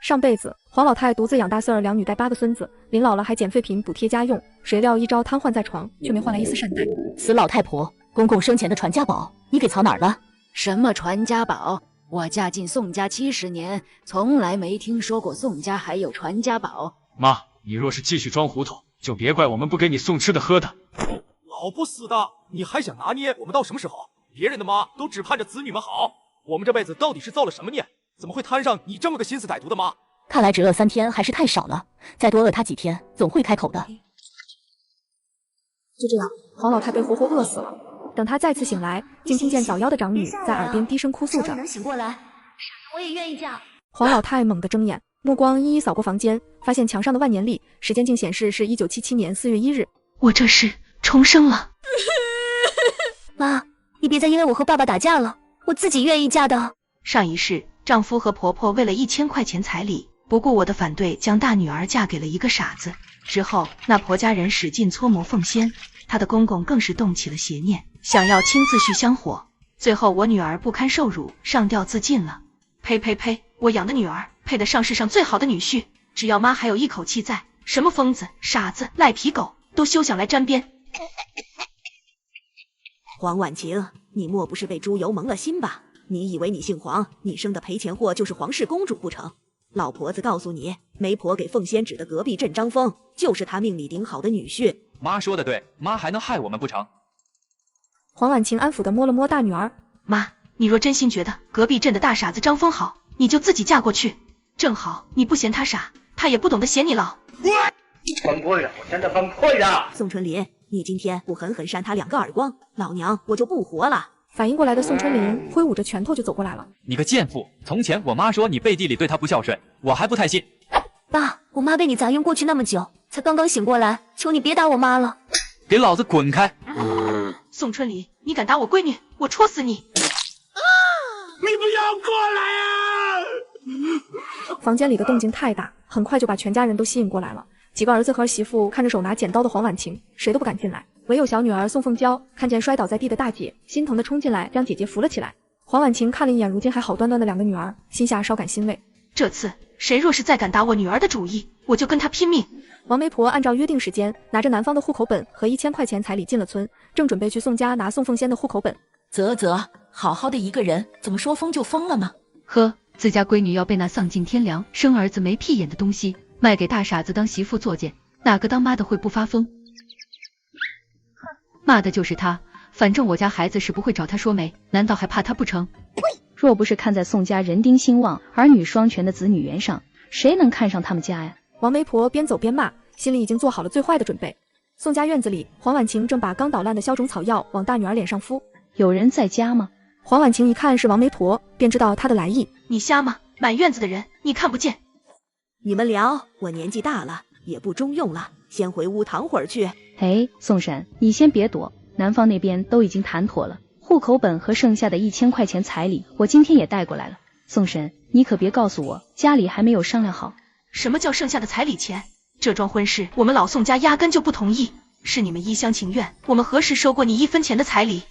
上辈子黄老太独自养大孙儿两女带8个孙子，临老了还捡废品补贴家用，谁料一朝瘫痪在床，却没换来一丝善待。死老太婆，公公生前的传家宝你给藏哪儿了？什么传家宝？我嫁进宋家70年，从来没听说过宋家还有传家宝。妈，你若是继续装糊涂，就别怪我们不给你送吃的喝的。老不死的，你还想拿捏我们到什么时候？别人的妈都只盼着子女们好，我们这辈子到底是造了什么孽？怎么会摊上你这么个心思歹毒的妈？看来只饿3天还是太少了，再多饿他几天，总会开口的。就这样，黄老太被活活饿死了。等她再次醒来，竟听见早夭的长女在耳边低声哭诉着：“能醒过来，我也愿意嫁。”黄老太猛地睁眼，目光一一扫过房间，发现墙上的万年历时间竟显示是1977年4月1日。我这是重生了。妈，你别再因为我和爸爸打架了，我自己愿意嫁的。上一世，丈夫和婆婆为了1000块钱彩礼，不顾我的反对，将大女儿嫁给了一个傻子。之后，那婆家人使劲搓磨凤仙，她的公公更是动起了邪念，想要亲自续香火。最后，我女儿不堪受辱，上吊自尽了。呸呸呸！我养的女儿配得上世上最好的女婿，只要妈还有一口气在，什么疯子、傻子、赖皮狗都休想来沾边。黄婉晴，你莫不是被猪油蒙了心吧？你以为你姓黄，你生的赔钱货就是皇室公主不成？老婆子告诉你，媒婆给凤仙指的隔壁镇张峰，就是他命里顶好的女婿。妈说的对，妈还能害我们不成？黄婉晴安抚地摸了摸大女儿，妈，你若真心觉得隔壁镇的大傻子张峰好，你就自己嫁过去，正好你不嫌他傻，他也不懂得嫌你老。崩溃了，我真的崩溃了！宋春林，你今天不狠狠扇他2个耳光，老娘我就不活了！反应过来的宋春林挥舞着拳头就走过来了。你个贱妇！从前我妈说你背地里对她不孝顺，我还不太信。爸，我妈被你砸晕过去那么久，才刚刚醒过来，求你别打我妈了。给老子滚开！宋春林，你敢打我闺女，我戳死你！你不要过来啊！房间里的动静太大，很快就把全家人都吸引过来了。几个儿子和儿媳妇看着手拿剪刀的黄婉晴，谁都不敢进来。唯有小女儿宋凤娇看见摔倒在地的大姐，心疼地冲进来将姐姐扶了起来。黄婉晴看了一眼如今还好端端的2个女儿，心下稍感欣慰。这次谁若是再敢打我女儿的主意，我就跟她拼命。王媒婆按照约定时间，拿着男方的户口本和1000块钱彩礼进了村，正准备去宋家拿宋凤仙的户口本。啧，好好的一个人，怎么说疯就疯了呢？呵，自家闺女要被那丧尽天良、生儿子没屁眼的东西卖给大傻子当媳妇作践，哪个当妈的会不发疯？骂的就是他，反正我家孩子是不会找他说媒，难道还怕他不成？若不是看在宋家人丁兴旺、儿女双全的子女缘上，谁能看上他们家呀？王媒婆边走边骂，心里已经做好了最坏的准备。宋家院子里，黄婉晴正把刚捣烂的消肿草药往大女儿脸上敷。有人在家吗？黄婉晴一看是王媒婆，便知道她的来意。你瞎吗？满院子的人，你看不见？你们聊，我年纪大了，也不中用了，先回屋躺会儿去。哎，宋婶，你先别躲，男方那边都已经谈妥了，户口本和剩下的1000块钱彩礼，我今天也带过来了。宋婶，你可别告诉我家里还没有商量好。什么叫剩下的彩礼钱？这桩婚事我们老宋家压根就不同意，是你们一厢情愿，我们何时收过你1分钱的彩礼？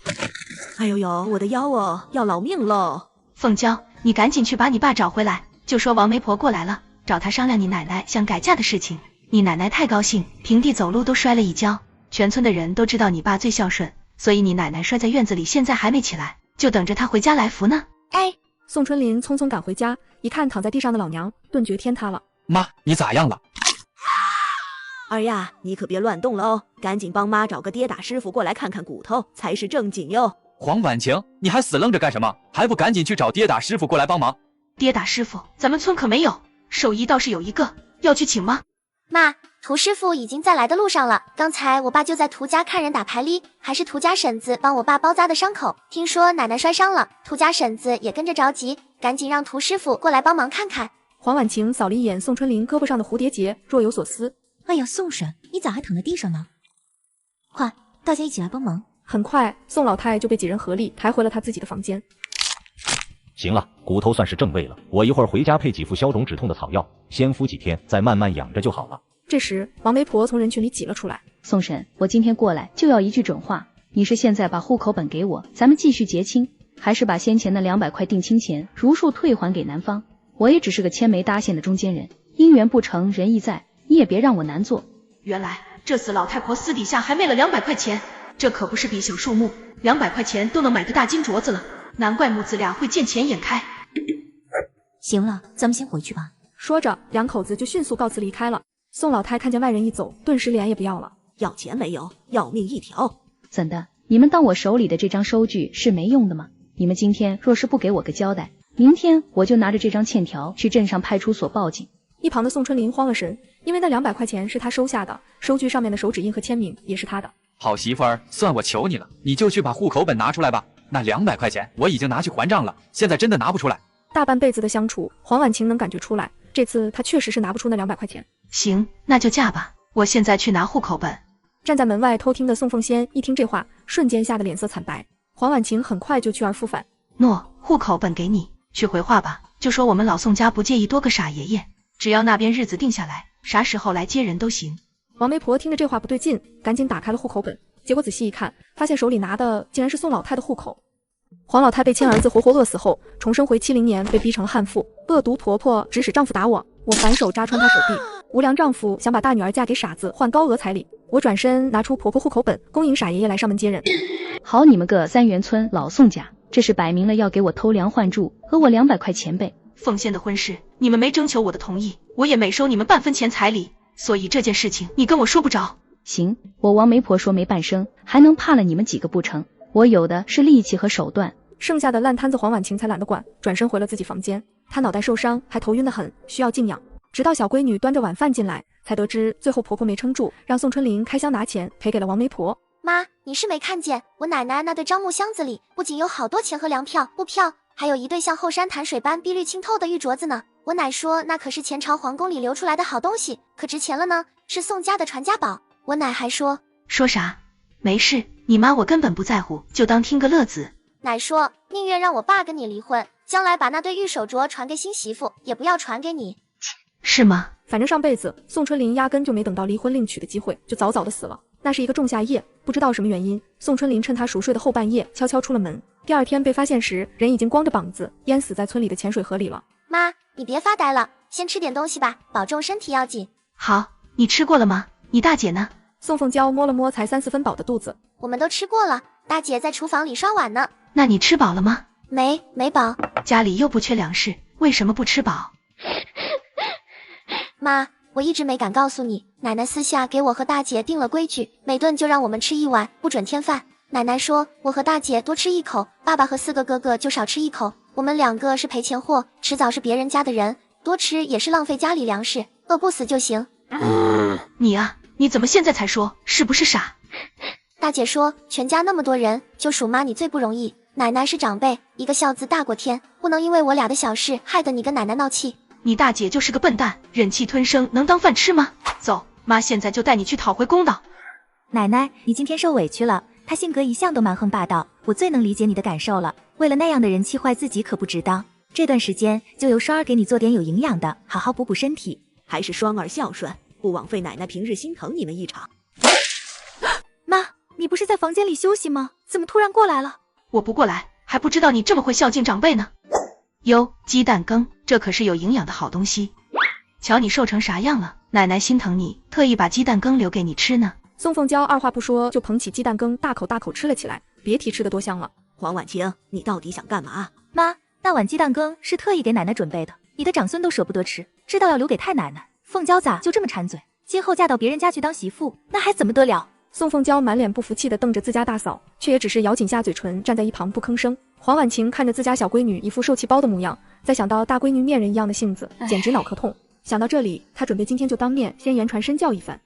哎呦呦，我的腰哦，要老命喽！凤娇，你赶紧去把你爸找回来，就说王媒婆过来了，找他商量你奶奶想改嫁的事情。你奶奶太高兴，平地走路都摔了一跤。全村的人都知道你爸最孝顺，所以你奶奶摔在院子里，现在还没起来，就等着他回家来扶呢。哎，宋春林匆匆赶回家，一看躺在地上的老娘，顿觉天塌了。妈，你咋样了？儿呀，你可别乱动了哦，赶紧帮妈找个跌打师傅过来看看骨头才是正经哟。黄婉晴，你还死愣着干什么？还不赶紧去找跌打师傅过来帮忙？跌打师傅，咱们村可没有，手艺倒是有一个，要去请吗？妈，涂师傅已经在来的路上了。刚才我爸就在涂家看人打牌哩，还是涂家婶子帮我爸包扎的伤口。听说奶奶摔伤了，涂家婶子也跟着着急，赶紧让涂师傅过来帮忙看看。黄婉晴扫了一眼宋春林胳膊上的蝴蝶结，若有所思。哎呀，宋婶，你咋还躺在地上呢？快，大家一起来帮忙。很快，宋老太就被几人合力抬回了她自己的房间。行了，骨头算是正位了，我一会儿回家配几副消肿止痛的草药，先敷几天，再慢慢养着就好了。这时，王媒婆从人群里挤了出来。宋婶，我今天过来就要一句准话，你是现在把户口本给我，咱们继续结亲，还是把先前的200块定亲钱如数退还给男方？我也只是个牵媒搭线的中间人，姻缘不成仁义在，你也别让我难做。原来这死老太婆私底下还昧了200块钱，这可不是笔小数目，200块钱都能买个大金镯子了，难怪母子俩会见钱眼开。行了，咱们先回去吧。说着，两口子就迅速告辞离开了。宋老太看见外人一走，顿时脸也不要了。要钱没有，要命一条。怎的？你们当我手里的这张收据是没用的吗？你们今天若是不给我个交代，明天我就拿着这张欠条去镇上派出所报警。一旁的宋春林慌了神，因为那200块钱是他收下的，收据上面的手指印和签名也是他的。好媳妇儿，算我求你了，你就去把户口本拿出来吧。那200块钱我已经拿去还账了，现在真的拿不出来。大半辈子的相处，黄婉晴能感觉出来，这次她确实是拿不出那200块钱。行，那就嫁吧，我现在去拿户口本。站在门外偷听的宋凤仙一听这话，瞬间吓得脸色惨白。黄婉晴很快就去而复返。诺，户口本给你，去回话吧，就说我们老宋家不介意多个傻爷爷，只要那边日子定下来，啥时候来接人都行。王媒婆听着这话不对劲，赶紧打开了户口本，结果仔细一看，发现手里拿的竟然是宋老太的户口。黄老太被亲儿子活活饿死后，重生回70年，被逼成了悍妇。恶毒婆婆指使丈夫打我，我反手扎穿她手臂。无良丈夫想把大女儿嫁给傻子换高额彩礼，我转身拿出婆婆户口本，恭迎傻爷爷来上门接人。好你们个3元村老宋家，这是摆明了要给我偷梁换柱，和我200块钱呗。凤仙的婚事你们没征求我的同意，我也没收你们半分钱彩礼，所以这件事情你跟我说不着。行，我王媒婆说没半声，还能怕了你们几个不成？我有的是力气和手段。剩下的烂摊子黄婉晴才懒得管，转身回了自己房间。她脑袋受伤，还头晕得很，需要静养。直到小闺女端着晚饭进来，才得知最后婆婆没撑住，让宋春林开箱拿钱赔给了王媒婆。妈，你是没看见我奶奶那对樟木箱子里不仅有好多钱和粮票、布票，还有一对像后山潭水般碧绿清透的玉镯子呢。我奶说那可是前朝皇宫里流出来的好东西，可值钱了呢，是宋家的传家宝。我奶还说啥？没事，你妈我根本不在乎，就当听个乐子。奶说宁愿让我爸跟你离婚，将来把那对玉手镯传给新媳妇，也不要传给你。是吗？反正上辈子宋春林压根就没等到离婚另娶的机会，就早早的死了。那是一个仲夏夜，不知道什么原因，宋春林趁他熟睡的后半夜悄悄出了门。第二天被发现时，人已经光着膀子淹死在村里的浅水河里了。妈，你别发呆了，先吃点东西吧，保重身体要紧。好，你吃过了吗？你大姐呢？宋凤娇摸了摸才3、4分饱的肚子。我们都吃过了，大姐在厨房里刷碗呢。那你吃饱了吗？没饱。家里又不缺粮食，为什么不吃饱？妈，我一直没敢告诉你，奶奶私下给我和大姐定了规矩，每顿就让我们吃1碗，不准添饭。奶奶说我和大姐多吃1口，爸爸和4个哥哥就少吃1口。我们2个是赔钱货，迟早是别人家的人，多吃也是浪费家里粮食，饿不死就行。你啊，你怎么现在才说？是不是傻？大姐说全家那么多人，就属妈你最不容易。奶奶是长辈，一个孝字大过天，不能因为我俩的小事害得你跟奶奶闹气。你大姐就是个笨蛋，忍气吞声能当饭吃吗？走，妈现在就带你去讨回公道。奶奶，你今天受委屈了，她性格一向都蛮横霸道，我最能理解你的感受了。为了那样的人气坏自己可不值当，这段时间就由双儿给你做点有营养的，好好补补身体。还是双儿孝顺，不枉费奶奶平日心疼你们一场。妈，你不是在房间里休息吗？怎么突然过来了？我不过来，还不知道你这么会孝敬长辈呢。哟，鸡蛋羹，这可是有营养的好东西。瞧你瘦成啥样了，奶奶心疼你，特意把鸡蛋羹留给你吃呢。宋凤娇二话不说就捧起鸡蛋羹，大口大口吃了起来，别提吃得多香了。黄婉晴，你到底想干嘛？妈，那碗鸡蛋羹是特意给奶奶准备的，你的长孙都舍不得吃，知道要留给太奶奶。凤娇咋就这么馋嘴？今后嫁到别人家去当媳妇，那还怎么得了？宋凤娇满脸不服气地瞪着自家大嫂，却也只是咬紧下嘴唇，站在一旁不吭声。黄婉晴看着自家小闺女一副受气包的模样，再想到大闺女面人一样的性子，简直脑壳痛。想到这里，她准备今天就当面先言传身教一番。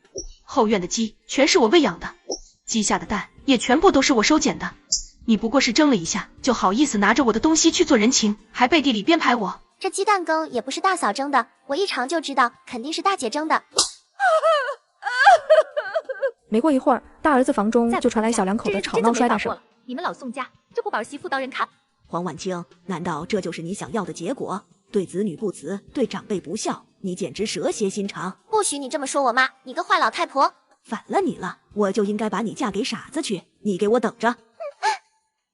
后院的鸡全是我喂养的，鸡下的蛋也全部都是我收捡的。你不过是争了一下，就好意思拿着我的东西去做人情，还背地里编排我。这鸡蛋羹也不是大嫂蒸的，我一尝就知道肯定是大姐蒸的。没过一会儿，大儿子房中就传来小两口的吵闹摔打声。你们老宋家就不把儿媳妇当人看？黄婉清，难道这就是你想要的结果？对子女不慈，对长辈不孝，你简直蛇蝎心肠！不许你这么说我妈，你个坏老太婆！反了你了，我就应该把你嫁给傻子去，你给我等着！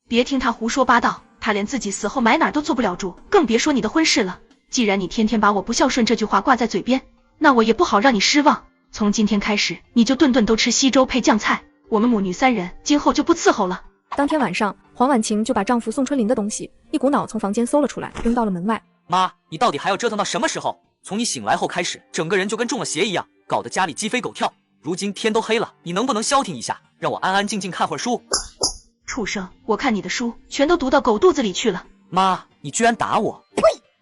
别听他胡说八道，他连自己死后埋哪儿都做不了主，更别说你的婚事了。既然你天天把我不孝顺这句话挂在嘴边，那我也不好让你失望。从今天开始，你就顿顿都吃稀粥配酱菜，我们母女3人今后就不伺候了。当天晚上，黄婉晴就把丈夫宋春林的东西一股脑从房间搜了出来，扔到了门外。妈，你到底还要折腾到什么时候？从你醒来后开始，整个人就跟中了邪一样，搞得家里鸡飞狗跳。如今天都黑了，你能不能消停一下，让我安安静静看会儿书？畜生，我看你的书全都读到狗肚子里去了。妈，你居然打我！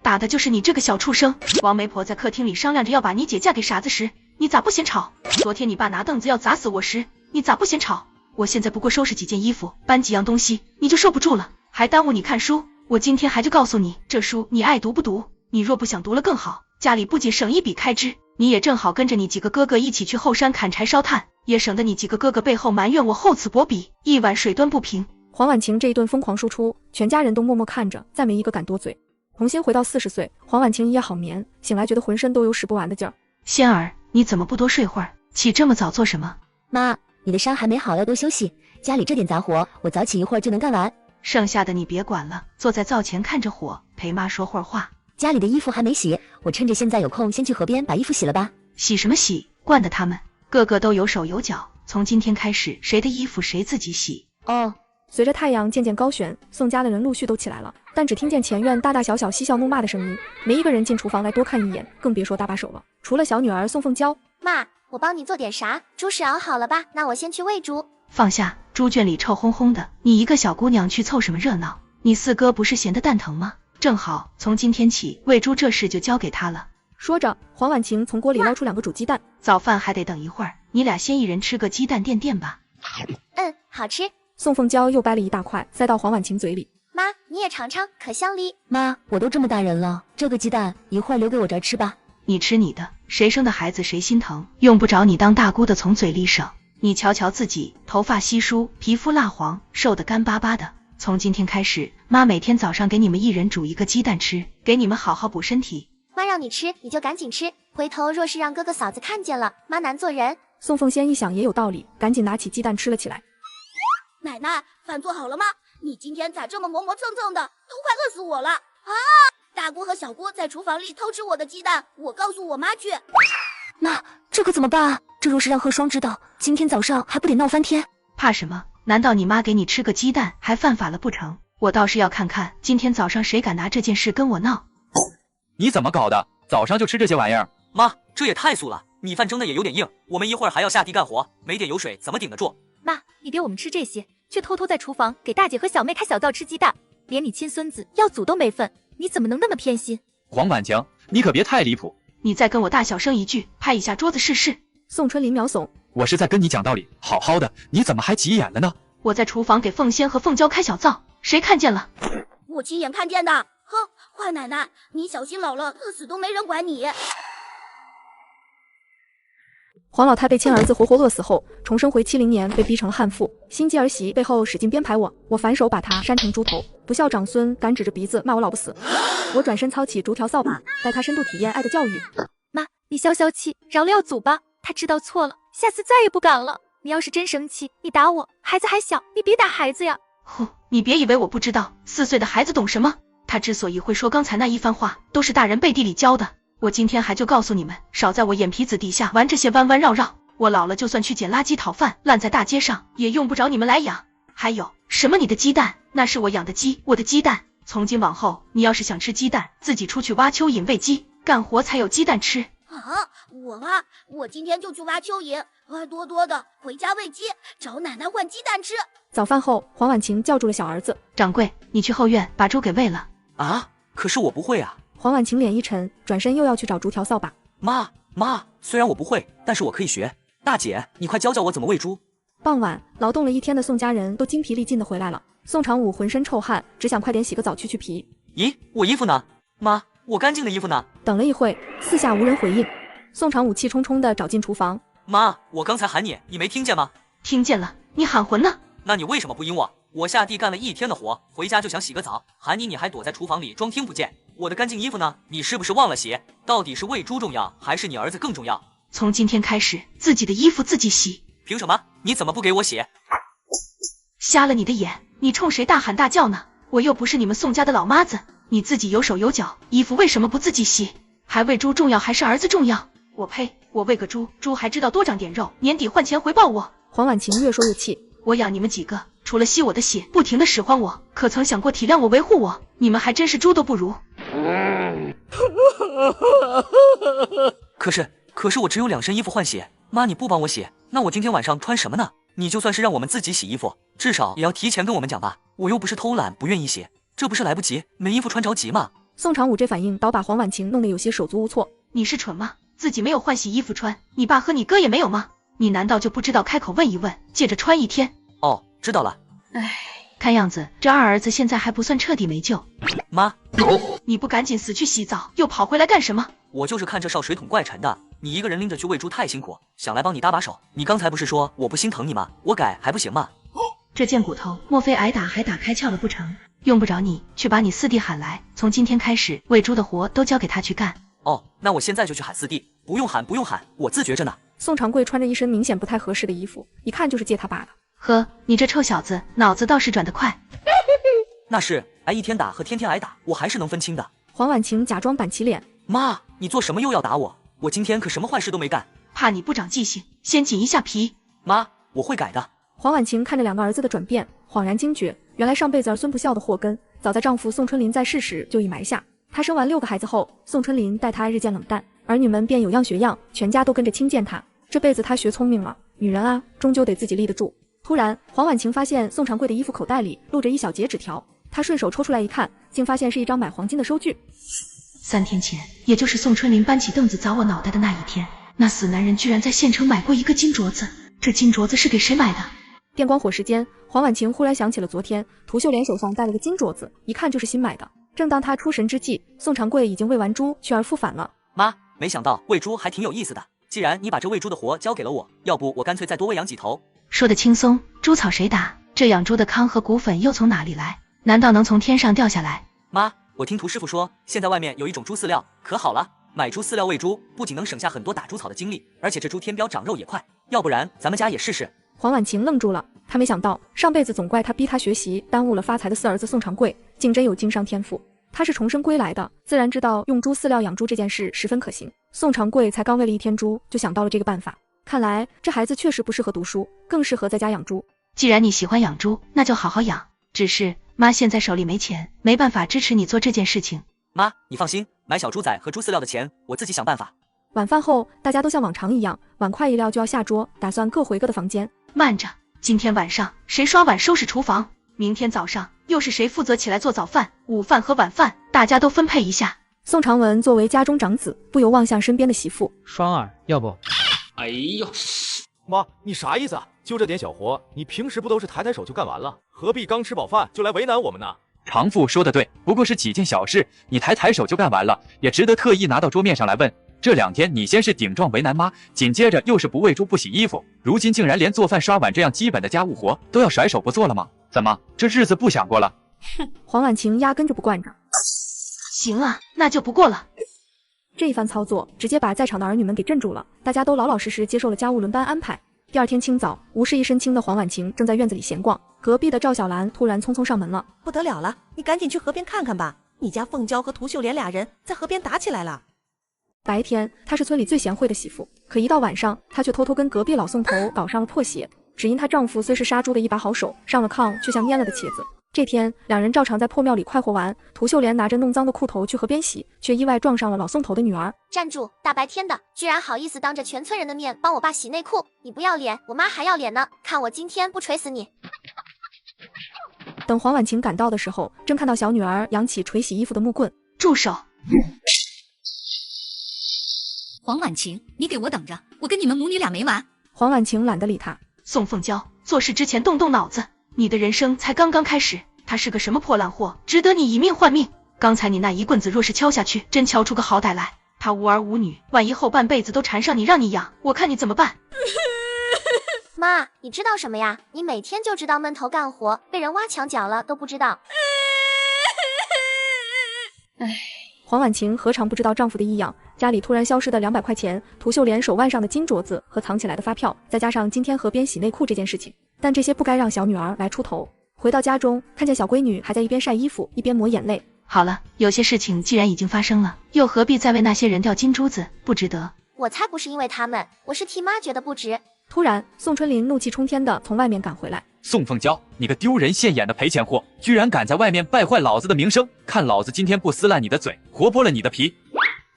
打的就是你这个小畜生！王媒婆在客厅里商量着要把你姐嫁给傻子时，你咋不嫌吵？昨天你爸拿凳子要砸死我时，你咋不嫌吵？我现在不过收拾几件衣服，搬几样东西，你就受不住了，还耽误你看书。我今天还就告诉你，这书你爱读不读？你若不想读了更好，家里不仅省一笔开支，你也正好跟着你几个哥哥一起去后山砍柴烧炭，也省得你几个哥哥背后埋怨我厚此薄彼，一碗水端不平。黄婉晴这一顿疯狂输出，全家人都默默看着，再没一个敢多嘴。重新回到40岁，黄婉晴一夜好眠，醒来觉得浑身都有使不完的劲儿。仙儿，你怎么不多睡会儿？起这么早做什么？妈，你的伤还没好，要多休息。家里这点杂活，我早起一会儿就能干完。剩下的你别管了，坐在灶前看着火，陪妈说会儿话。家里的衣服还没洗，我趁着现在有空，先去河边把衣服洗了吧。洗什么洗？惯得他们个个都有手有脚，从今天开始，谁的衣服谁自己洗。哦。随着太阳渐渐高悬，宋家的人陆续都起来了，但只听见前院大大小小嬉笑怒骂的声音，没一个人进厨房来多看一眼，更别说搭把手了。除了小女儿宋凤娇。妈，我帮你做点啥？猪食熬好了吧？那我先去喂猪。放下，猪圈里臭烘烘的，你一个小姑娘去凑什么热闹？你四哥不是闲得蛋疼吗？正好，从今天起，喂猪这事就交给他了。说着，黄婉晴从锅里捞出2个煮鸡蛋。早饭还得等一会儿，你俩先一人吃个鸡蛋垫垫吧。好吃。宋凤娇又掰了一大块，塞到黄婉晴嘴里。妈，你也尝尝，可香哩。妈，我都这么大人了，这个鸡蛋一会儿留给我这儿吃吧。你吃你的，谁生的孩子谁心疼，用不着你当大姑的从嘴里省。你瞧瞧自己，头发稀疏，皮肤蜡黄，瘦得干巴巴的。从今天开始，妈每天早上给你们一人煮一个鸡蛋吃，给你们好好补身体。妈让你吃，你就赶紧吃，回头若是让哥哥嫂子看见了，妈难做人。宋凤仙一想也有道理，赶紧拿起鸡蛋吃了起来。奶奶，饭做好了吗？你今天咋这么磨磨蹭蹭的，都快饿死我了啊！大姑和小姑在厨房里偷吃我的鸡蛋，我告诉我妈去。妈，这可怎么办啊？这若是让贺双知道，今天早上还不得闹翻天？怕什么？难道你妈给你吃个鸡蛋还犯法了不成？我倒是要看看今天早上谁敢拿这件事跟我闹。你怎么搞的？早上就吃这些玩意儿？妈，这也太素了，米饭蒸的也有点硬，我们一会儿还要下地干活，没点油水怎么顶得住？妈，你给我们吃这些，却偷偷在厨房给大姐和小妹开小灶吃鸡蛋，连你亲孙子要祖都没份，你怎么能那么偏心？黄婉晴，你可别太离谱！你再跟我大小声一句，拍一下桌子试试。宋春林秒怂，我是在跟你讲道理，好好的，你怎么还急眼了呢？我在厨房给凤仙和凤娇开小灶，谁看见了？我亲眼看见的。哼，坏奶奶，你小心老了，饿死都没人管你。黄老太被亲儿子活活饿死后，重生回70年，被逼成了悍妇。心急儿媳背后使劲编排我反手把她扇成猪头。不孝长孙敢指着鼻子骂我老不死。我转身操起竹条扫把，带他深度体验爱的教育。妈，你消消气，饶了耀祖吧，他知道错了，下次再也不敢了。你要是真生气，你打我，孩子还小，你别打孩子呀。呼，你别以为我不知道，4岁的孩子懂什么？他之所以会说刚才那一番话，都是大人背地里教的。我今天还就告诉你们，少在我眼皮子底下玩这些弯弯绕绕。我老了就算去捡垃圾讨饭，烂在大街上，也用不着你们来养。还有什么你的鸡蛋，那是我养的鸡，我的鸡蛋。从今往后，你要是想吃鸡蛋，自己出去挖蚯蚓喂鸡，干活才有鸡蛋吃。啊，我今天就去挖蚯蚓，多多的回家喂鸡，找奶奶换鸡蛋吃。早饭后，黄婉晴叫住了小儿子，掌柜，你去后院把猪给喂了。啊，可是我不会啊。黄婉晴脸一沉，转身又要去找竹条扫把。妈，虽然我不会，但是我可以学。大姐，你快教教我怎么喂猪。傍晚，劳动了一天的宋家人都精疲力尽的回来了。宋长武浑身臭汗，只想快点洗个澡去皮。咦，我衣服呢？妈，我干净的衣服呢？等了一会，四下无人回应。宋长武气冲冲地找进厨房。妈，我刚才喊你，你没听见吗？听见了，你喊魂呢？那你为什么不应我？我下地干了一天的活，回家就想洗个澡，喊你你还躲在厨房里装听不见。我的干净衣服呢？你是不是忘了洗？到底是喂猪重要，还是你儿子更重要？从今天开始，自己的衣服自己洗。凭什么？你怎么不给我洗？瞎了你的眼，你冲谁大喊大叫呢？我又不是你们宋家的老妈子，你自己有手有脚，衣服为什么不自己洗？还喂猪重要还是儿子重要？我呸！我喂个猪，猪还知道多长点肉，年底换钱回报我。黄婉晴越说越气，我养你们几个，除了吸我的血，不停的使唤我，可曾想过体谅我、维护我？你们还真是猪都不如。可是我只有2身衣服换洗，妈你不帮我洗，那我今天晚上穿什么呢？你就算是让我们自己洗衣服，至少也要提前跟我们讲吧，我又不是偷懒不愿意洗，这不是来不及，没衣服穿着急吗？宋长武这反应倒把黄婉晴弄得有些手足无措。你是蠢吗？自己没有换洗衣服穿，你爸和你哥也没有吗？你难道就不知道开口问一问，借着穿一天？哦，知道了。唉，看样子这二儿子现在还不算彻底没救。妈，你不赶紧死去洗澡，又跑回来干什么？我就是看这烧水桶怪沉的，你一个人拎着去喂猪太辛苦，想来帮你搭把手。你刚才不是说我不心疼你吗？我改还不行吗？这贱骨头，莫非挨打还打开窍了不成？用不着你，去把你四弟喊来，从今天开始喂猪的活都交给他去干。哦，那我现在就去喊四弟。不用喊，我自觉着呢。宋长贵穿着一身明显不太合适的衣服，一看就是借他爸的。呵，你这臭小子，脑子倒是转得快。那是挨一天打和天天挨打，我还是能分清的。黄婉晴假装板起脸，妈，你做什么又要打我？我今天可什么坏事都没干。怕你不长记性，先紧一下皮。妈，我会改的。黄婉晴看着2个儿子的转变，恍然惊觉，原来上辈子儿孙不孝的祸根，早在丈夫宋春林在世时就已埋下。她生完6个孩子后，宋春林待她日渐冷淡，儿女们便有样学样，全家都跟着轻贱她。这辈子她学聪明了，女人啊，终究得自己立得住。突然，黄婉晴发现宋长贵的衣服口袋里露着一小截纸条，她顺手抽出来一看，竟发现是一张买黄金的收据。3天前，也就是宋春林搬起凳子砸我脑袋的那一天，那死男人居然在县城买过一个金镯子。这金镯子是给谁买的？电光火石间，黄婉晴忽然想起了昨天涂秀莲手上戴了个金镯子，一看就是新买的。正当她出神之际，宋长贵已经喂完猪，去而复返了。妈，没想到喂猪还挺有意思的。既然你把这喂猪的活交给了我，要不我干脆再多喂养几头。说得轻松，猪草谁打？这养猪的糠和骨粉又从哪里来？难道能从天上掉下来？妈，我听涂师傅说，现在外面有一种猪饲料，可好了，买猪饲料喂猪，不仅能省下很多打猪草的精力，而且这猪天标长肉也快。要不然咱们家也试试。黄婉晴愣住了，她没想到上辈子总怪她逼她学习，耽误了发财的4儿子宋长贵，竟真有经商天赋。他是重生归来的，自然知道用猪饲料养猪这件事十分可行。宋长贵才刚喂了1天猪，就想到了这个办法。看来这孩子确实不适合读书，更适合在家养猪。既然你喜欢养猪，那就好好养。只是妈现在手里没钱，没办法支持你做这件事情。妈，你放心，买小猪仔和猪饲料的钱我自己想办法。晚饭后，大家都像往常一样，碗筷一撂就要下桌，打算各回各的房间。慢着，今天晚上谁刷碗收拾厨房？明天早上又是谁负责起来做早饭、午饭和晚饭？大家都分配一下。宋长文作为家中长子，不由望向身边的媳妇。双儿，要不？哎呦，妈，你啥意思啊？就这点小活，你平时不都是抬抬手就干完了？何必刚吃饱饭就来为难我们呢？常父说的对，不过是几件小事，你抬抬手就干完了，也值得特意拿到桌面上来问。这2天你先是顶撞为难妈，紧接着又是不喂猪不洗衣服，如今竟然连做饭刷碗这样基本的家务活都要甩手不做了吗？怎么这日子不想过了？哼，黄婉晴压根就不惯着。行啊，那就不过了。这一番操作直接把在场的儿女们给镇住了，大家都老老实实接受了家务轮班安排。第2天清早，无事一身轻的黄婉晴正在院子里闲逛，隔壁的赵小兰突然匆匆上门了。不得了了，你赶紧去河边看看吧，你家凤娇和涂秀莲俩人在河边打起来了。白天她是村里最贤惠的媳妇，可一到晚上，她却偷偷跟隔壁老宋头搞上了破鞋。只因她丈夫虽是杀猪的一把好手，上了炕却像蔫了的茄子。这天2人照常在破庙里快活完，涂秀莲拿着弄脏的裤头去河边洗，却意外撞上了老宋头的女儿。站住！大白天的，居然好意思当着全村人的面帮我爸洗内裤，你不要脸，我妈还要脸呢！看我今天不捶死你！等黄婉晴赶到的时候，正看到小女儿扬起捶洗衣服的木棍。住手！黄婉晴，你给我等着，我跟你们母女俩没完！黄婉晴懒得理她。宋凤娇，做事之前动动脑子，你的人生才刚刚开始。他是个什么破烂货，值得你以命换命？刚才你那一棍子若是敲下去，真敲出个好歹来。他无儿无女，万一后半辈子都缠上你让你养，我看你怎么办？妈，你知道什么呀？你每天就知道闷头干活，被人挖墙脚了都不知道。唉，黄婉晴何尝不知道丈夫的异样，家里突然消失的200块钱，涂秀莲手腕上的金镯子和藏起来的发票，再加上今天河边洗内裤这件事情，但这些不该让小女儿来出头。回到家中，看见小闺女还在一边晒衣服一边抹眼泪，好了，有些事情既然已经发生了，又何必再为那些人掉金珠子，不值得。我才不是因为他们，我是替妈觉得不值。突然，宋春林怒气冲天的从外面赶回来。宋凤娇，你个丢人现眼的赔钱货，居然敢在外面败坏老子的名声！看老子今天不撕烂你的嘴，活剥了你的皮！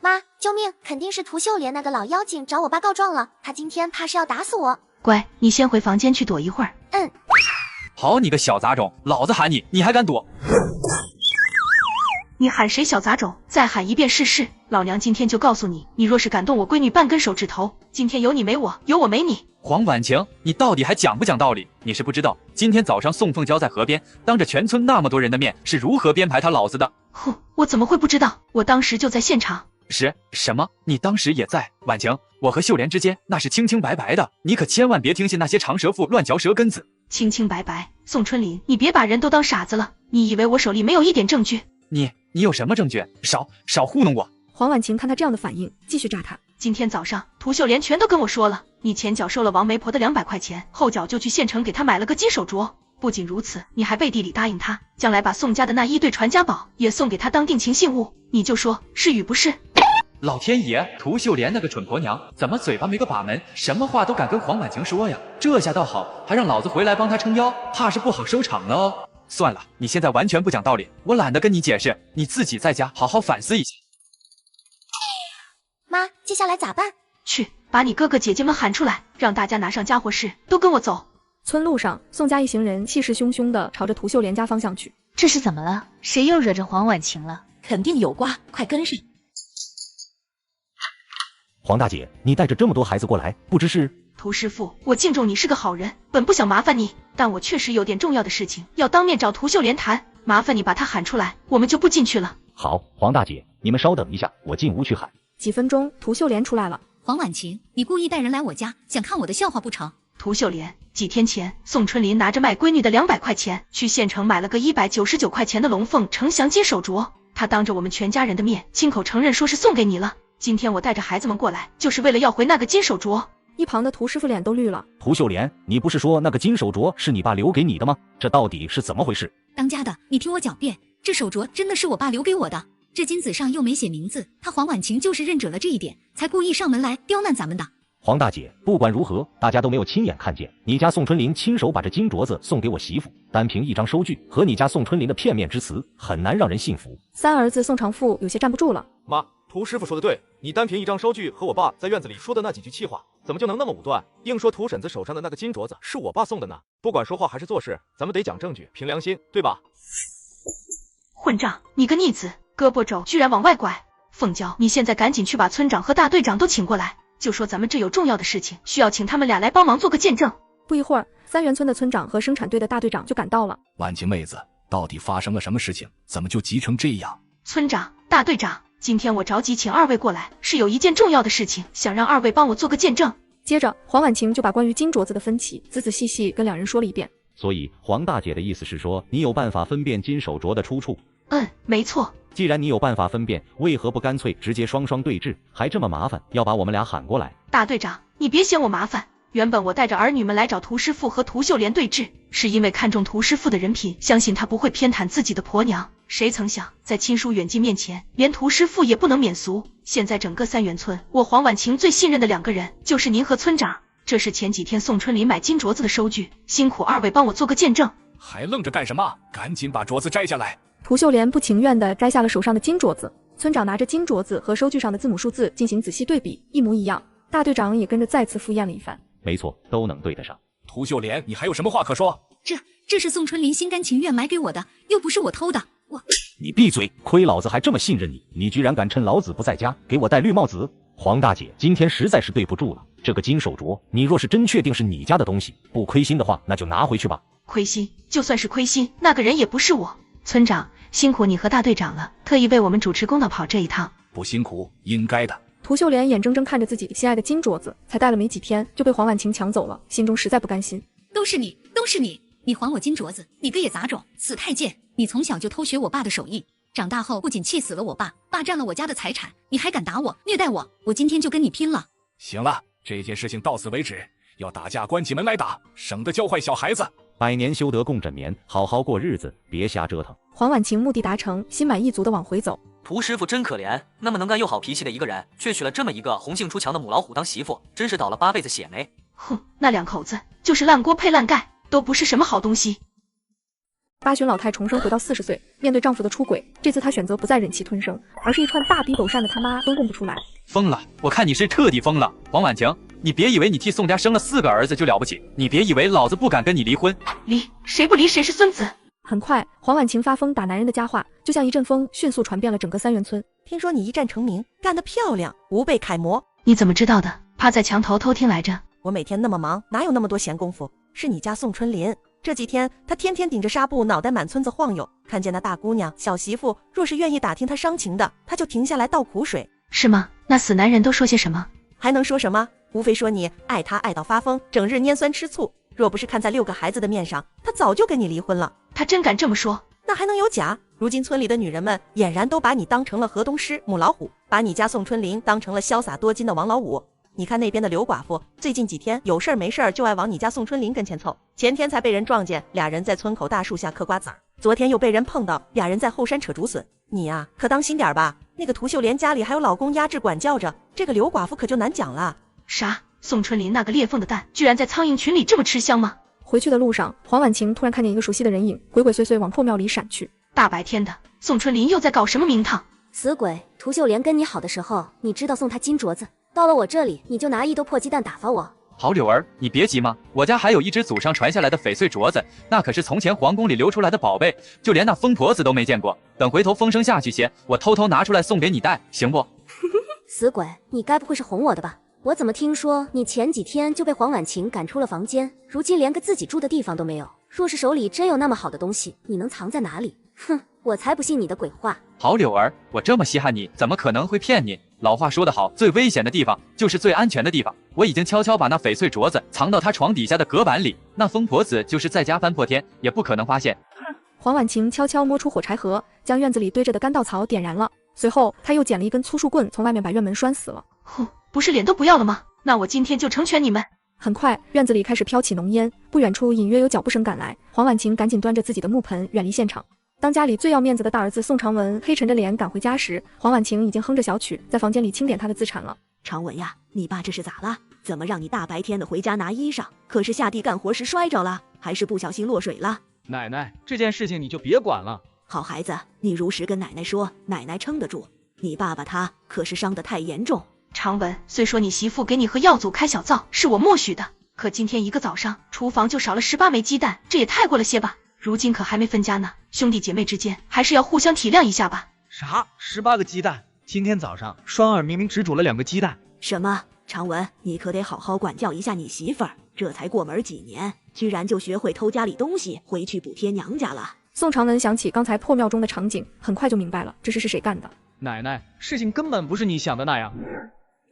妈，救命！肯定是涂秀莲那个老妖精找我爸告状了，他今天怕是要打死我。乖，你先回房间去躲一会儿。好你个小杂种，老子喊你，你还敢躲？你喊谁小杂种？再喊一遍试试！老娘今天就告诉你，你若是敢动我闺女半根手指头，今天有你没我，有我没你。黄婉晴，你到底还讲不讲道理？你是不知道，今天早上宋凤娇在河边，当着全村那么多人的面，是如何编排他老子的。呼，我怎么会不知道？我当时就在现场。是什么？你当时也在？婉晴，我和秀莲之间那是清清白白的，你可千万别听信那些长舌妇乱嚼舌根子。清清白白？宋春林，你别把人都当傻子了。你以为我手里没有一点证据？你有什么证据？少糊弄我！黄婉晴看他这样的反应，继续炸他。今天早上涂秀莲全都跟我说了，你前脚收了王媒婆的200块钱，后脚就去县城给她买了个金手镯。不仅如此，你还背地里答应她，将来把宋家的那1对传家宝也送给她当定情信物。你就说是与不是？老天爷，涂秀莲那个蠢婆娘，怎么嘴巴没个把门，什么话都敢跟黄婉晴说呀？这下倒好，还让老子回来帮她撑腰，怕是不好收场了哦。算了，你现在完全不讲道理，我懒得跟你解释，你自己在家好好反思一下。妈，接下来咋办？去，把你哥哥姐姐们喊出来，让大家拿上家伙事，都跟我走。村路上，宋家一行人气势汹汹地朝着涂秀莲家方向去。这是怎么了？谁又惹着黄婉晴了？肯定有瓜，快跟上！黄大姐，你带着这么多孩子过来，不知是？涂师傅，我敬重你是个好人，本不想麻烦你，但我确实有点重要的事情要当面找涂秀莲谈，麻烦你把她喊出来，我们就不进去了。好，黄大姐，你们稍等一下，我进屋去喊。几分钟，涂秀莲出来了。黄婉晴，你故意带人来我家，想看我的笑话不成？涂秀莲，几天前，宋春林拿着卖闺女的200块钱，去县城买了个199块钱的龙凤呈祥金手镯，他当着我们全家人的面，亲口承认说是送给你了。今天我带着孩子们过来，就是为了要回那个金手镯。一旁的涂师傅脸都绿了。涂秀莲，你不是说那个金手镯是你爸留给你的吗？这到底是怎么回事？当家的，你听我狡辩，这手镯真的是我爸留给我的，这金子上又没写名字，他黄婉晴就是认准了这一点，才故意上门来刁难咱们的。黄大姐，不管如何，大家都没有亲眼看见你家宋春林亲手把这金镯子送给我媳妇，单凭一张收据和你家宋春林的片面之词，很难让人信服。三儿子宋长富有些站不住了。妈，涂师傅说的对，你单凭一张收据和我爸在院子里说的那几句气话，怎么就能那么武断，硬说涂婶子手上的那个金镯子是我爸送的呢？不管说话还是做事，咱们得讲证据，凭良心，对吧？混账，你个逆子，胳膊肘居然往外拐！凤娇，你现在赶紧去把村长和大队长都请过来，就说咱们这有重要的事情，需要请他们俩来帮忙做个见证。不一会儿，3元村的村长和生产队的大队长就赶到了。婉晴妹子，到底发生了什么事情？怎么就急成这样？村长、大队长，今天我着急请2位过来，是有一件重要的事情，想让2位帮我做个见证。接着，黄婉晴就把关于金镯子的分歧仔仔细细跟2人说了一遍。所以，黄大姐的意思是说，你有办法分辨金手镯的出处？没错。既然你有办法分辨，为何不干脆直接双双对峙，还这么麻烦，要把我们俩喊过来？大队长，你别嫌我麻烦。原本我带着儿女们来找涂师傅和涂秀莲对峙，是因为看中涂师傅的人品，相信他不会偏袒自己的婆娘。谁曾想，在亲疏远近面前，连涂师傅也不能免俗。现在整个3元村，我黄婉晴最信任的2个人，就是您和村长。这是前几天宋春林买金镯子的收据，辛苦2位帮我做个见证。还愣着干什么？赶紧把镯子摘下来！涂秀莲不情愿地摘下了手上的金镯子。村长拿着金镯子和收据上的字母数字进行仔细对比，一模一样。大队长也跟着再次复验了一番。没错，都能对得上。涂秀莲，你还有什么话可说？这是宋春林心甘情愿买给我的，又不是我偷的。你闭嘴！亏老子还这么信任你，你居然敢趁老子不在家给我戴绿帽子！黄大姐，今天实在是对不住了。这个金手镯，你若是真确定是你家的东西，不亏心的话，那就拿回去吧。亏心？就算是亏心，那个人也不是我。村长，辛苦你和大队长了，特意为我们主持公道跑这一趟。不辛苦，应该的。涂秀莲眼睁睁看着自己心爱的金镯子，才戴了没几天就被黄婉晴抢走了，心中实在不甘心。都是你，你还我金镯子，你个野杂种，死太监！你从小就偷学我爸的手艺，长大后不仅气死了我爸，霸占了我家的财产，你还敢打我，虐待我，我今天就跟你拼了！行了，这件事情到此为止，要打架关起门来打，省得教坏小孩子。百年修得共枕眠，好好过日子，别瞎折腾。黄婉晴目的达成，心满意足地往回走。涂师傅真可怜，那么能干又好脾气的一个人，却娶了这么一个红杏出墙的母老虎当媳妇，真是倒了8辈子血霉。哼，那两口子就是烂锅配烂盖，都不是什么好东西。八旬老太重生回到40岁，面对丈夫的出轨，这次她选择不再忍气吞声，而是一串大逼斗扇的他妈都供不出来。疯了，我看你是彻底疯了，黄婉晴，你别以为你替宋家生了4个儿子就了不起，你别以为老子不敢跟你离婚。离，谁不离谁是孙子。很快，黄婉晴发疯打男人的佳话，就像一阵风，迅速传遍了整个三元村。听说你一战成名，干得漂亮，吾辈楷模。你怎么知道的？趴在墙头偷听来着。我每天那么忙，哪有那么多闲工夫？是你家宋春林，这几天他天天顶着纱布，脑袋满村子晃悠。看见那大姑娘、小媳妇，若是愿意打听他伤情的，他就停下来倒苦水。是吗？那死男人都说些什么？还能说什么？无非说你爱他爱到发疯，整日拈酸吃醋。若不是看在6个孩子的面上，他早就跟你离婚了。他真敢这么说？那还能有假？如今村里的女人们俨然都把你当成了河东狮、母老虎，把你家宋春林当成了潇洒多金的王老五。你看那边的刘寡妇，最近几天有事儿没事儿就爱往你家宋春林跟前凑。前天才被人撞见俩人在村口大树下嗑瓜子儿，昨天又被人碰到俩人在后山扯竹笋。你呀，可当心点吧，那个涂秀莲家里还有老公压制管教着，这个刘寡妇可就难讲了。啥？宋春林那个裂缝的蛋，居然在苍蝇群里这么吃香吗？回去的路上，黄婉晴突然看见一个熟悉的人影，鬼鬼祟祟往破庙里闪去。大白天的，宋春林又在搞什么名堂？死鬼！涂秀莲跟你好的时候，你知道送她金镯子，到了我这里，你就拿1兜破鸡蛋打发我。好柳儿，你别急嘛，我家还有一只祖上传下来的翡翠镯子，那可是从前皇宫里流出来的宝贝，就连那疯婆子都没见过。等回头风声下去些，我偷偷拿出来送给你戴，行不？死鬼，你该不会是哄我的吧？我怎么听说你前几天就被黄婉晴赶出了房间，如今连个自己住的地方都没有？若是手里真有那么好的东西，你能藏在哪里？哼，我才不信你的鬼话。好柳儿，我这么稀罕你，怎么可能会骗你？老话说得好，最危险的地方就是最安全的地方。我已经悄悄把那翡翠镯子藏到他床底下的隔板里，那疯婆子就是在家翻破天，也不可能发现。黄婉晴悄悄摸出火柴盒，将院子里堆着的干稻草点燃了。随后，他又捡了一根粗树棍，从外面把院门拴死了。呼，不是脸都不要了吗？那我今天就成全你们。很快，院子里开始飘起浓烟，不远处隐约有脚步声赶来。黄婉晴赶紧端着自己的木盆远离现场。当家里最要面子的大儿子宋长文黑沉着脸赶回家时，黄婉晴已经哼着小曲在房间里清点他的资产了。长文呀，你爸这是咋了？怎么让你大白天的回家拿衣裳？可是下地干活时摔着了，还是不小心落水了？奶奶，这件事情你就别管了。好孩子，你如实跟奶奶说，奶奶撑得住。你爸爸他可是伤得太严重。长文，虽说你媳妇给你和耀祖开小灶是我默许的，可今天一个早上厨房就少了18枚鸡蛋，这也太过了些吧？如今可还没分家呢，兄弟姐妹之间还是要互相体谅一下吧。啥？18个鸡蛋？今天早上双儿明明只煮了2个鸡蛋。什么？长文，你可得好好管教一下你媳妇儿，这才过门几年，居然就学会偷家里东西，回去补贴娘家了。宋长文想起刚才破庙中的场景，很快就明白了这事是谁干的。奶奶，事情根本不是你想的那样。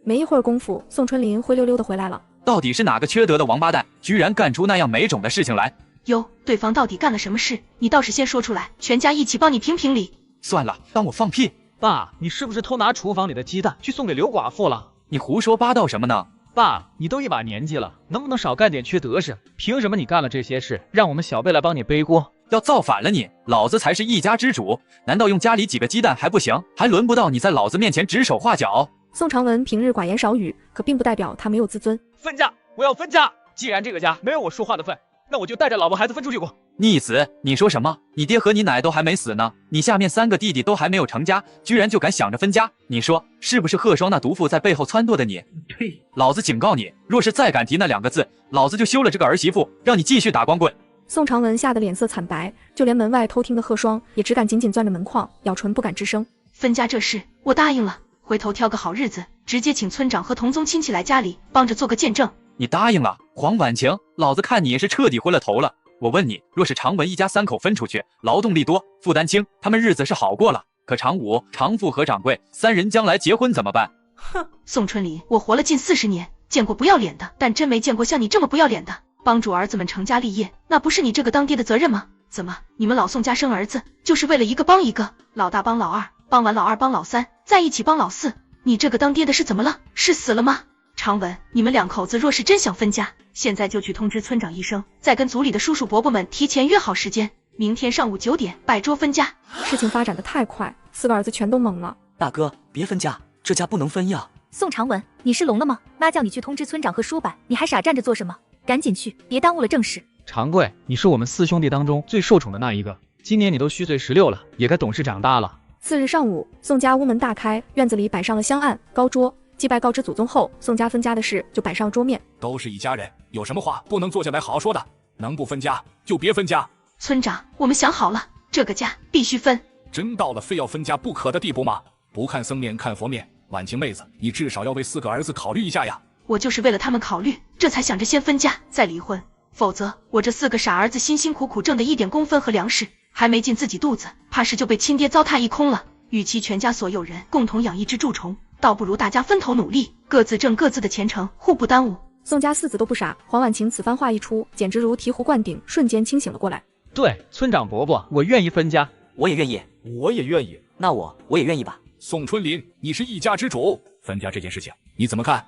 没一会儿功夫，宋春林灰溜溜的回来了。到底是哪个缺德的王八蛋，居然干出那样没种的事情来？哟，对方到底干了什么事？你倒是先说出来，全家一起帮你评评理。算了，当我放屁。爸，你是不是偷拿厨房里的鸡蛋去送给刘寡妇了？你胡说八道什么呢？爸，你都一把年纪了，能不能少干点缺德事？凭什么你干了这些事，让我们小辈来帮你背锅？要造反了你！老子才是一家之主，难道用家里几个鸡蛋还不行？还轮不到你在老子面前指手画脚。宋长文平日寡言少语，可并不代表他没有自尊。分家，我要分家！既然这个家没有我说话的份，那我就带着老婆孩子分出去过。逆子，你说什么？你爹和你奶都还没死呢，你下面3个弟弟都还没有成家，居然就敢想着分家？你说是不是贺双那毒妇在背后撺掇的你？呸！老子警告你，若是再敢提那2个字，老子就休了这个儿媳妇，让你继续打光棍。宋长文吓得脸色惨白，就连门外偷听的贺双也只敢紧紧攥着门框，咬唇不敢吱声。分家这事我答应了，回头挑个好日子，直接请村长和同宗亲戚来家里帮着做个见证。你答应了？黄婉晴，老子看你也是彻底昏了头了。我问你，若是长文一家3口分出去，劳动力多，负担轻，他们日子是好过了，可长武、长富和掌柜3人将来结婚怎么办？哼，宋春林，我活了近40年，见过不要脸的，但真没见过像你这么不要脸的。帮助儿子们成家立业，那不是你这个当爹的责任吗？怎么，你们老宋家生儿子就是为了一个帮一个，老大帮老二，帮完老二帮老三，再一起帮老四？你这个当爹的是怎么了？是死了吗？长文，你们两口子若是真想分家，现在就去通知村长一声，再跟族里的叔叔伯伯们提前约好时间，明天上午9点摆桌分家。事情发展的太快，4个儿子全都懵了。大哥，别分家，这家不能分呀。宋长文，你是聋了吗？妈叫你去通知村长和叔伯，你还傻站着做什么？赶紧去，别耽误了正事。长贵，你是我们4兄弟当中最受宠的那一个，今年你都虚岁16了，也该懂事长大了。4日上午，宋家屋门大开，院子里摆上了香案、高桌，祭拜告知祖宗后，宋家分家的事就摆上了桌面。都是一家人，有什么话不能坐下来好好说的？能不分家就别分家。村长，我们想好了，这个家必须分。真到了非要分家不可的地步吗？不看僧面看佛面，婉晴妹子，你至少要为4个儿子考虑一下呀。我就是为了他们考虑，这才想着先分家再离婚，否则我这4个傻儿子辛辛苦苦挣的1点工分和粮食还没进自己肚子，怕是就被亲爹糟蹋一空了。与其全家所有人共同养一只蛀虫，倒不如大家分头努力，各自挣各自的前程，互不耽误。宋家4子都不傻，黄婉晴此番话一出，简直如醍醐灌顶，瞬间清醒了过来。对，村长伯伯，我愿意分家。我也愿意。我也愿意。那我也愿意吧。宋春林，你是一家之主，分家这件事情你怎么看？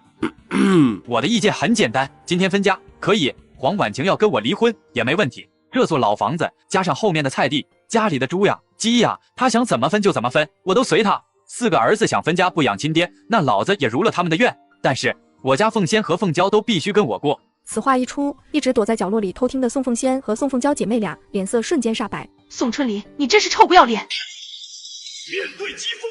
我的意见很简单，今天分家可以，黄婉晴要跟我离婚也没问题。这座老房子加上后面的菜地，家里的猪呀鸡呀，他想怎么分就怎么分，我都随他。4个儿子想分家不养亲爹，那老子也如了他们的愿，但是我家凤仙和凤娇都必须跟我过。此话一出，一直躲在角落里偷听的宋凤仙和宋凤娇姐妹俩脸色瞬间煞白。宋春林，你真是臭不要脸！面对疾风